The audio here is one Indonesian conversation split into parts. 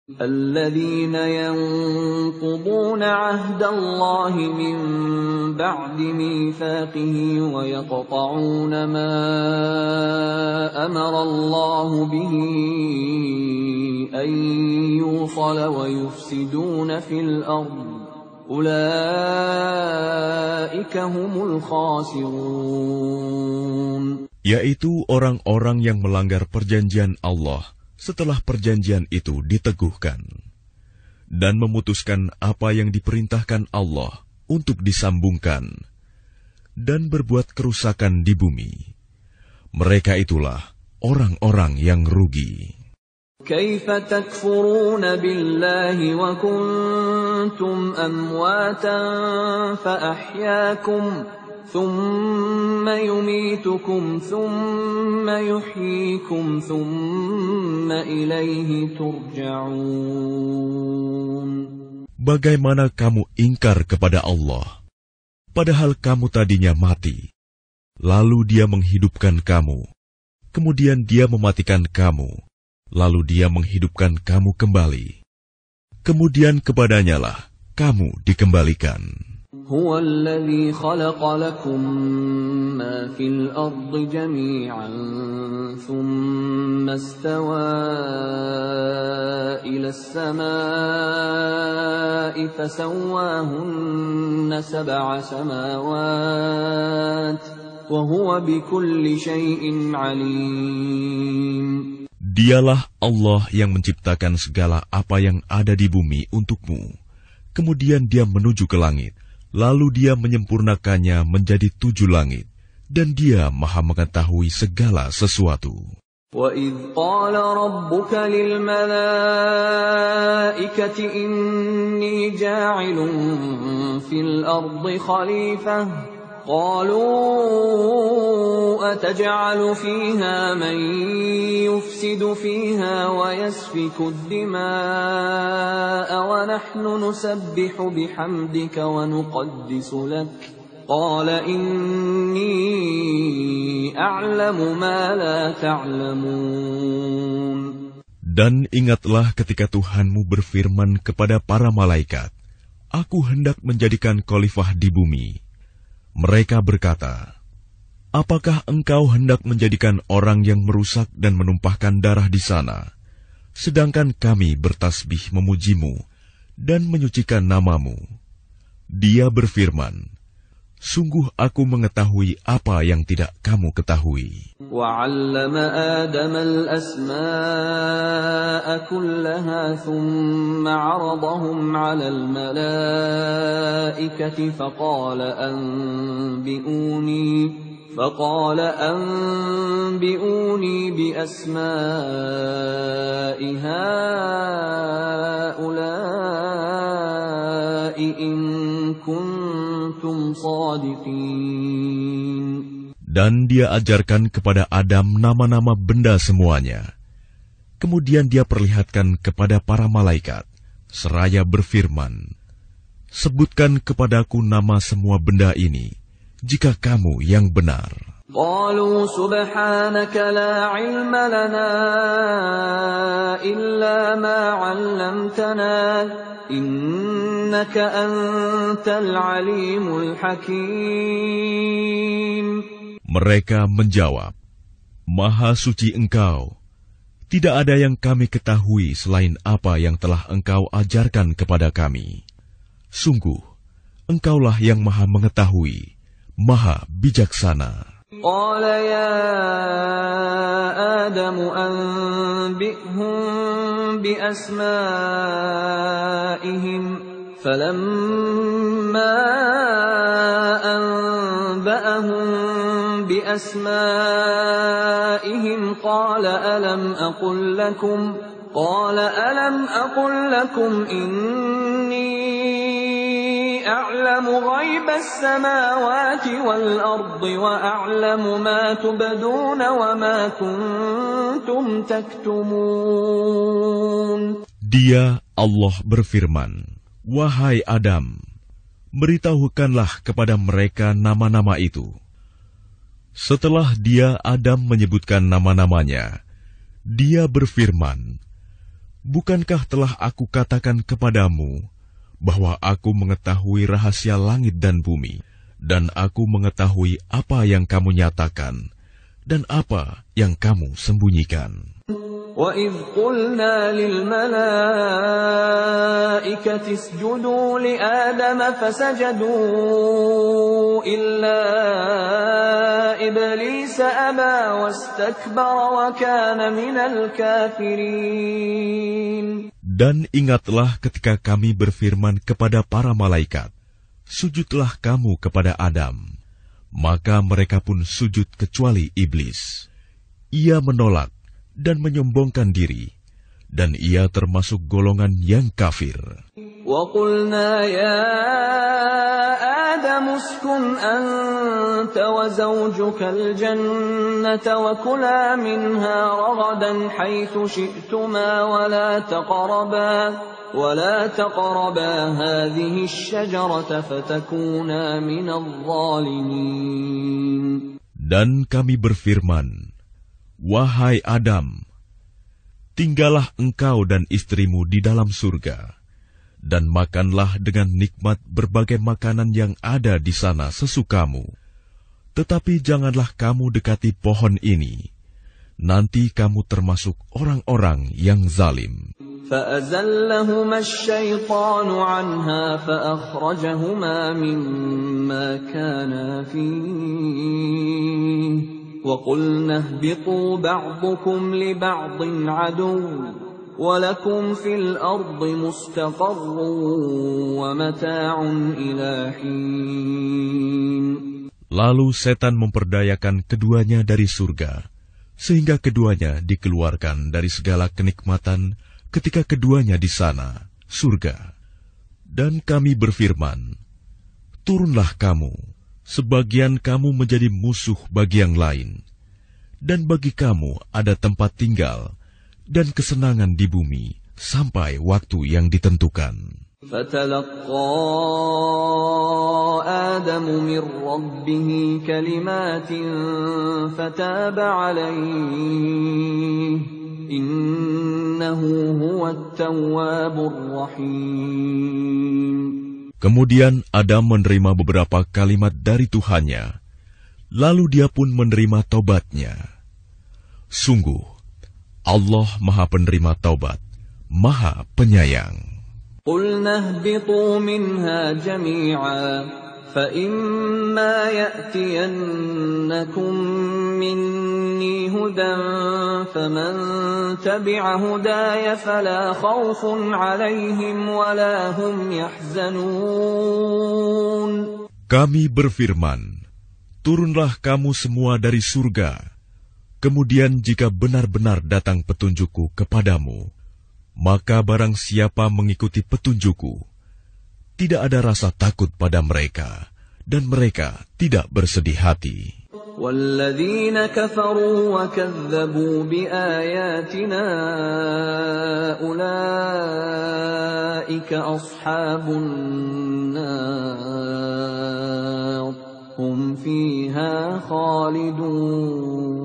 الذين ينقضون عهد الله من بعد ميثاقه ويقطعون ما أمر الله به أن يوصل ويفسدون في الأرض أولئك هم الخاسرون. Yaitu orang-orang yang melanggar perjanjian Allah setelah perjanjian itu diteguhkan, dan memutuskan apa yang diperintahkan Allah untuk disambungkan, dan berbuat kerusakan di bumi. Mereka itulah orang-orang yang rugi. كيف تكفرون بالله وكنتم أمواتا فأحياكم ثم يميتكم ثم يحييكم ثم إليه ترجعون. Bagaimana kamu ingkar kepada Allah, padahal kamu tadinya mati, lalu Dia menghidupkan kamu, kemudian Dia mematikan kamu, lalu Dia menghidupkan kamu kembali, kemudian kepadanya-lah kamu dikembalikan. هو الذي خلق لكم ما في الأرض جميعا ثم استوى إلى السماء فسواهن 7 سماوات وهو بكل شيء عليم. Dialah Allah yang menciptakan segala apa yang ada di bumi untukmu. Kemudian Dia menuju ke langit. Lalu Dia menyempurnakannya menjadi 7 langit, dan Dia Maha mengetahui segala sesuatu. وَإِذْ قَالَ رَبُّكَ لِلْمَلَائِكَةِ إِنِّي جَاعِلٌ فِي الْأَرْضِ خَلِيفَةً قَالُوا أَتَجْعَلُ فِيهَا مَن يُفْسِدُ فِيهَا وَيَسْفِكُ الدِّمَاءَ وَنَحْنُ نُسَبِّحُ بِحَمْدِكَ وَنُقَدِّسُ لَكَ قَالَ إِنِّي أَعْلَمُ مَا لَا تَعْلَمُونَ. Dan ingatlah ketika Tuhanmu berfirman kepada para malaikat, Aku hendak menjadikan khalifah di bumi. Mereka berkata, Apakah engkau hendak menjadikan orang yang merusak dan menumpahkan darah di sana, sedangkan kami bertasbih memujimu dan menyucikan namamu? Dia berfirman, Sungguh aku mengetahui apa yang tidak kamu ketahui. وَعَلَّمَ آدَمَ الْأَسْمَاءَ كُلَّهَا ثُمَّ عَرَضَهُمْ عَلَى الْمَلَائِكَةِ فقال أنبئوني بأسماء هؤلاء إن كنتم صادقين. Dan Dia ajarkan kepada Adam nama-nama benda semuanya. Kemudian Dia perlihatkan kepada para malaikat, seraya berfirman, Sebutkan kepadaku nama semua benda ini, jika kamu yang benar. قالوا سبحانك لا علم لنا إلا ما علمتنا إنك أنت العليم الحكيم. Mereka menjawab, Maha suci Engkau, tidak ada yang kami ketahui selain apa yang telah Engkau ajarkan kepada kami. Sungguh, Engkaulah yang Maha mengetahui, Maha bijaksana. قال يا آدم أنبئهم بأسمائهم فلما أنبأهم بأسمائهم قال ألم أقل لكم إني أعلم غيب السماوات والأرض وأعلم ما تبدون وما كنتم تكتمون. Dia, Allah berfirman, Wahai Adam, beritahukanlah kepada mereka nama-nama itu. Setelah Dia, Adam, menyebutkan nama-namanya, Dia berfirman, bukankah telah aku katakan kepadamu bahwa aku mengetahui rahasia langit dan bumi, dan aku mengetahui apa yang kamu nyatakan dan apa yang kamu sembunyikan. وَإِذْ قُلْنَا لِلْمَلَائِكَةِ اسْجُدُوا لِآدَمَ فَسَجَدُوا إِلَّا إِبْلِيسَ أَبَى وَاسْتَكْبَرَ وَكَانَ مِنَ الْكَافِرِينَ. Dan ingatlah ketika kami berfirman kepada para malaikat, sujudlah kamu kepada Adam. Maka mereka pun sujud kecuali iblis. Ia menolak dan menyombongkan diri, dan ia termasuk golongan yang kafir. وَقُلْنَا يَا آدَمُ اسْكُنْ أَنْتَ وَزَوْجُكَ الْجَنَّةَ وَكُلَا مِنْهَا رَغَدًا حَيْثُ شِئْتُمَا وَلَا تَقْرَبَا هَذِهِ الشَّجَرَةَ فَتَكُونَا مِنَ الظَّالِمِينَ. Dan kami berfirman, wahai Adam, tinggallah engkau dan istrimu di dalam surga, dan makanlah dengan nikmat berbagai makanan yang ada di sana sesukamu. Tetapi janganlah kamu dekati pohon ini, nanti kamu termasuk orang-orang yang zalim. فَأَزَلَّهُمَا الشَّيْطَانُ عَنْهَا فَأَخْرَجَهُمَا مِمَّا كَانَا فِيهِ وَقُلْنَا اهْبِطُوا بَعْضُكُمْ لِبَعْضٍ عَدُوٌّ وَلَكُمْ فِي الْأَرْضِ مُسْتَقَرٌّ وَمَتَاعٌ إِلَى حِينٍ. Lalu setan memperdayakan keduanya dari surga, sehingga keduanya dikeluarkan dari segala kenikmatan ketika keduanya di sana, surga. Dan kami berfirman, turunlah kamu, sebagian kamu menjadi musuh bagi yang lain, dan bagi kamu ada tempat tinggal dan kesenangan di bumi sampai waktu yang ditentukan. فَتَلَقَّى آدَمُ مِنْ رَبِّهِ كَلِمَاتٍ فَتَابَ عَلَيْهِ إِنَّهُ هُوَ التَّوَّابُ الرَّحِيمُ. Kemudian Adam menerima beberapa kalimat dari Tuhannya, lalu dia pun menerima taubatnya. Sungguh, Allah Maha Penerima Taubat, Maha Penyayang. قُلْنَا اهْبِطُوا مِنْهَا جَمِيعًا فَإِمَّا يَأْتِيَنَّكُمْ مِنِّي هُدًى فَمَنْ تَبِعَ هُدَايَ فَلَا خَوْفٌ عَلَيْهِمْ وَلَا هُمْ يَحْزَنُونَ. Kami berfirman, turunlah kamu semua dari surga. Kemudian jika benar-benar datang petunjukku kepadamu, maka barang siapa mengikuti petunjukku, tidak ada rasa takut pada mereka, dan mereka tidak bersedih hati. وَالَّذِينَ كَفَرُوا وَكَذَّبُوا بِآيَاتِنَا أُولَئِكَ أَصْحَابُ النَّارِ هُمْ فِيهَا خَالِدُونَ.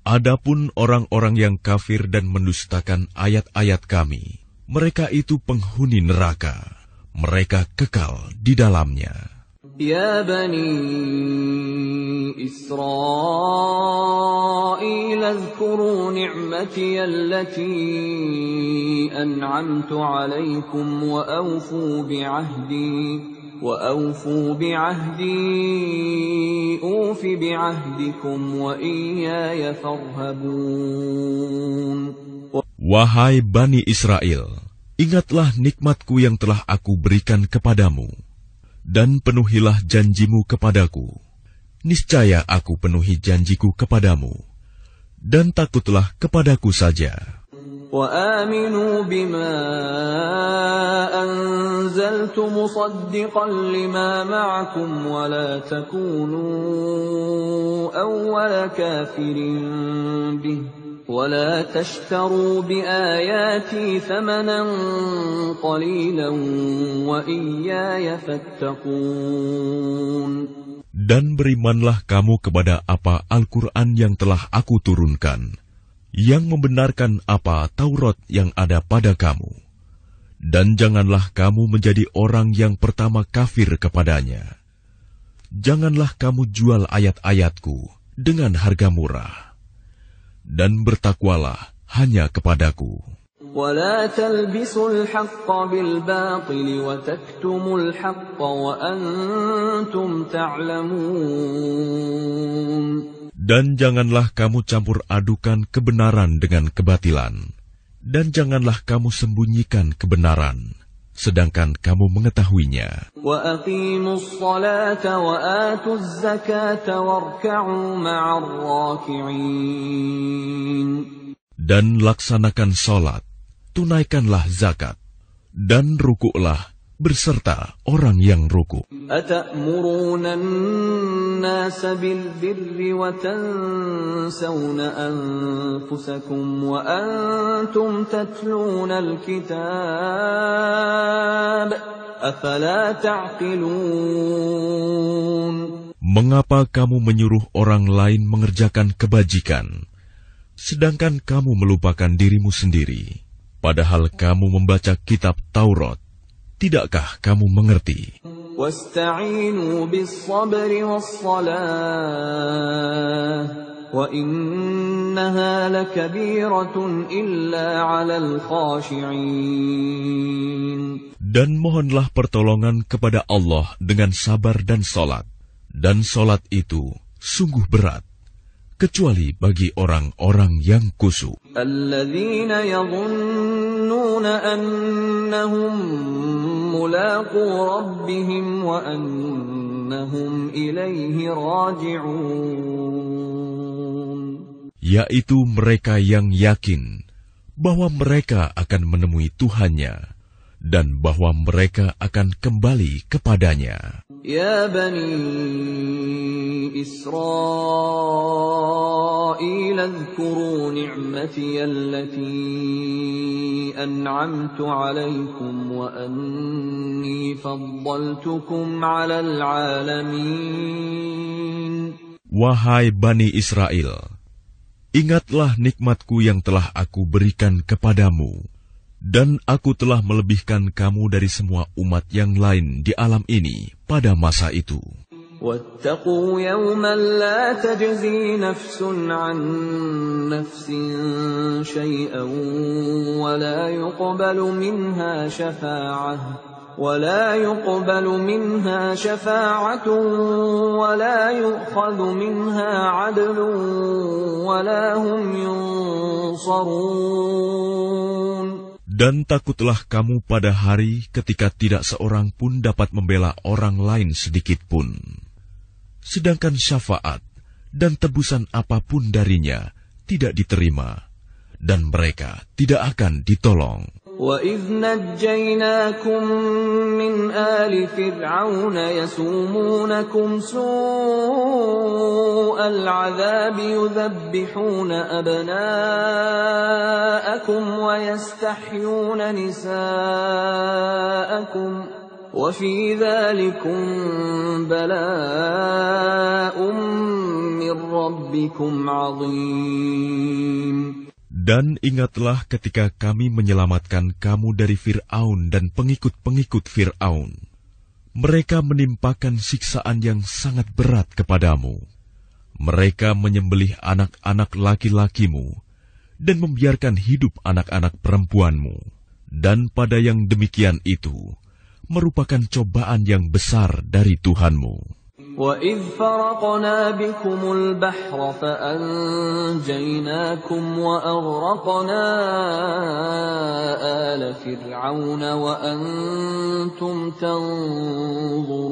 Adapun orang-orang yang kafir dan mendustakan ayat-ayat kami, mereka itu penghuni neraka, mereka kekal di dalamnya. Ya Bani Israel, azkuru ni'mati allati an'amtu alaikum wa awfu bi'ahdi أوف بعهدكم وإياي فارهبون. Wahai Bani Israel, ingatlah nikmatku yang telah aku berikan kepadamu, dan penuhilah janjimu kepadaku. Niscaya aku penuhi janjiku kepadamu, dan takutlah kepadaku saja. وآمنوا بما أنزلت مصدقا لما معكم ولا تكونوا أول كافر به ولا تشتروا بآياتي ثمنا قليلا وإياي فاتقون. Dan berimanlah kamu kepada apa Al-Quran yang telah aku turunkan, yang membenarkan apa Taurat yang ada pada kamu. Dan janganlah kamu menjadi orang yang pertama kafir kepadanya. Janganlah kamu jual ayat-ayatku dengan harga murah. Dan bertakwalah hanya kepadaku. وَلَا تَلْبِسُوا الْحَقَّ بِالْبَاطِلِ وَتَكْتُمُوا الْحَقَّ وَأَنْتُمْ تَعْلَمُونَ. Dan janganlah kamu campur adukan kebenaran dengan kebatilan. Dan janganlah kamu sembunyikan kebenaran, sedangkan kamu mengetahuinya. وَأَقِيمُوا الصَّلَاةَ وَآتُوا الزَّكَاةَ وَارْكَعُوا مَعَ الرَّاكِعِينَ. Dan laksanakan salat, tunaikanlah zakat, dan rukuklah berserta orang yang rukuk. أَتَأْمُرُونَ النَّاسَ بِالْبِرِّ وَتَنْسَوْنَ أَنفُسَكُمْ وَأَنْتُمْ تَتْلُونَ الْكِتَابَ أَفَلَا تَعْقِلُونَ. Mengapa kamu menyuruh orang lain mengerjakan kebajikan, sedangkan kamu melupakan dirimu sendiri, padahal kamu membaca kitab Taurat? Tidakkah kamu mengerti? وَاسْتَعِينُوا بِالصَّبْرِ وَالصَّلَاةِ وَإِنَّهَا لَكَبِيرَةٌ إِلَّا عَلَى الْخَاشِعِينَ. Dan mohonlah pertolongan kepada Allah dengan sabar dan salat. Dan salat itu sungguh berat, kecuali bagi orang-orang yang khusyuk. الَّذِينَ يَظُنُّونَ أَنَّهُمْ مُلَاقُو رَبِّهِمْ وَأَنَّهُمْ إِلَيْهِ رَاجِعُونَ. Yaitu mereka yang yakin bahwa mereka akan menemui Tuhannya dan bahwa mereka akan kembali kepadanya. Ya Bani Israel, اذكروا نعمتي التي أنعمت عليكم وأني فضلتكم على العالمين. Wahai Bani Israel, ingatlah nikmatku yang telah aku berikan kepadamu, dan aku telah melebihkan kamu dari semua umat yang lain di alam ini pada masa itu. وَاتَّقُوا يَوْمًا لَا تَجْزِي نَفْسٌ عَنْ نَفْسٍ شَيْئًا وَلَا يُقْبَلُ مِنْهَا شَفَاعَةٌ وَلَا يُؤْخَذُ مِنْهَا عَدْلٌ وَلَا هُمْ يُنصَرُونَ. Dan takutlah kamu pada hari ketika tidak seorang pun dapat membela orang lain sedikit pun. Sedangkan syafaat dan tebusan apapun darinya tidak diterima, dan mereka tidak akan ditolong. وَإِذْ نَجَّيْنَاكُمْ مِنْ آلِ فِرْعَوْنَ يَسُومُونَكُمْ سُوءَ الْعَذَابِ يُذَبِّحُونَ أَبْنَاءَكُمْ وَيَسْتَحْيُونَ نِسَاءَكُمْ وَفِي ذَلِكُمْ بَلَاءٌ مِّن رَّبِّكُمْ عَظِيمٌ. Dan ingatlah ketika kami menyelamatkan kamu dari Fir'aun dan pengikut-pengikut Fir'aun. Mereka menimpakan siksaan yang sangat berat kepadamu. Mereka menyembelih anak-anak laki-lakimu dan membiarkan hidup anak-anak perempuanmu. Dan pada yang demikian itu merupakan cobaan yang besar dari Tuhanmu. وَإِذْ فَرَقْنَا بِكُمُ الْبَحْرَ فَأَنْجَيْنَاكُمْ وَأَغْرَقْنَا آلَ فِرْعَوْنَ وَأَنْتُمْ تَنْظُرُونَ.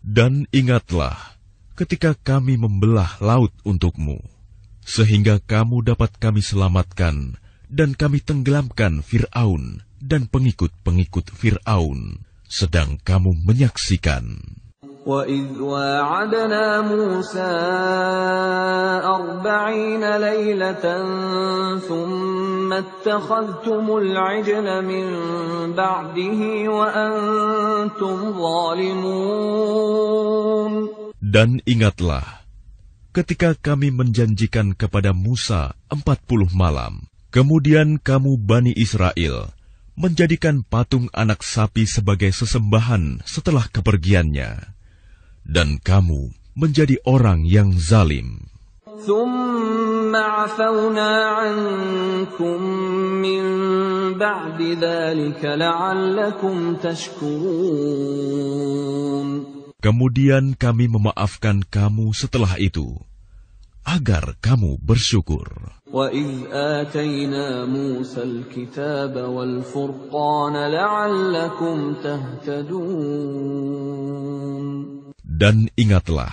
Dan ingatlah ketika kami membelah laut untukmu, sehingga kamu dapat kami selamatkan dan kami tenggelamkan Fir'aun dan pengikut-pengikut Fir'aun, sedang kamu menyaksikan. وَإِذْ وَاعَدْنَا مُوسَىٰ 40 لَيْلَةً ثُمَّ اتَّخَذْتُمُ الْعِجْلَ مِن بَعْدِهِ وَأَنْتُمْ ظَالِمُونَ. Dan ingatlah ketika kami menjanjikan kepada Musa 40 malam, kemudian kamu Bani Israel menjadikan patung anak sapi sebagai sesembahan setelah kepergiannya, dan kamu menjadi orang yang zalim. ثم عفونا عنكم من بعد ذلك لعلكم تشكرون. Kemudian kami memaafkan kamu setelah itu, agar kamu bersyukur. وَإِذْ آتَيْنَا مُوسَى الْكِتَابَ وَالْفُرْقَانَ لَعَلَّكُمْ تَهْتَدُونَ. Dan ingatlah,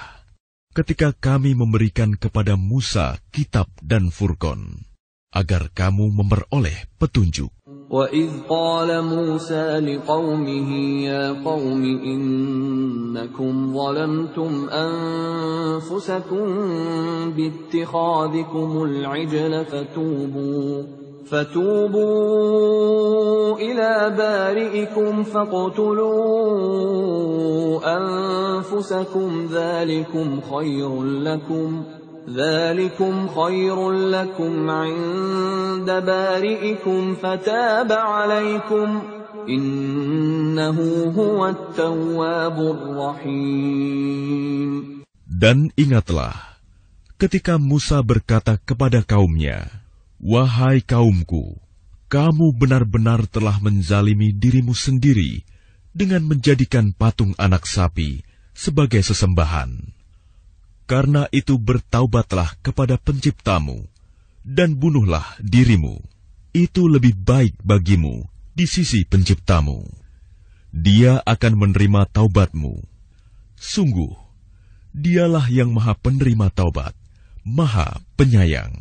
ketika kami memberikan kepada Musa kitab dan Furqan, agar kamu memperoleh petunjuk. وَإِذْ قَالَ مُوسَى لِقَوْمِهِ يَا قَوْمِ إِنَّكُمْ ظَلَمْتُمْ أَنفُسَكُمْ بِاتِّخَاذِكُمُ الْعِجْلَ فَتُوبُوا إِلَى بَارِئِكُمْ فَاقْتُلُوا أَنفُسَكُمْ ذلكم خير لكم عند بارئكم فتاب عليكم إنه هو التواب الرحيم. Dan ingatlah, ketika Musa berkata kepada kaumnya, "Wahai kaumku, kamu benar-benar telah menzalimi dirimu sendiri dengan menjadikan patung anak sapi sebagai sesembahan. Karena itu bertaubatlah kepada Penciptamu, dan bunuhlah dirimu. Itu lebih baik bagimu di sisi Penciptamu. Dia akan menerima taubatmu. Sungguh, Dialah yang Maha Penerima Taubat, Maha Penyayang."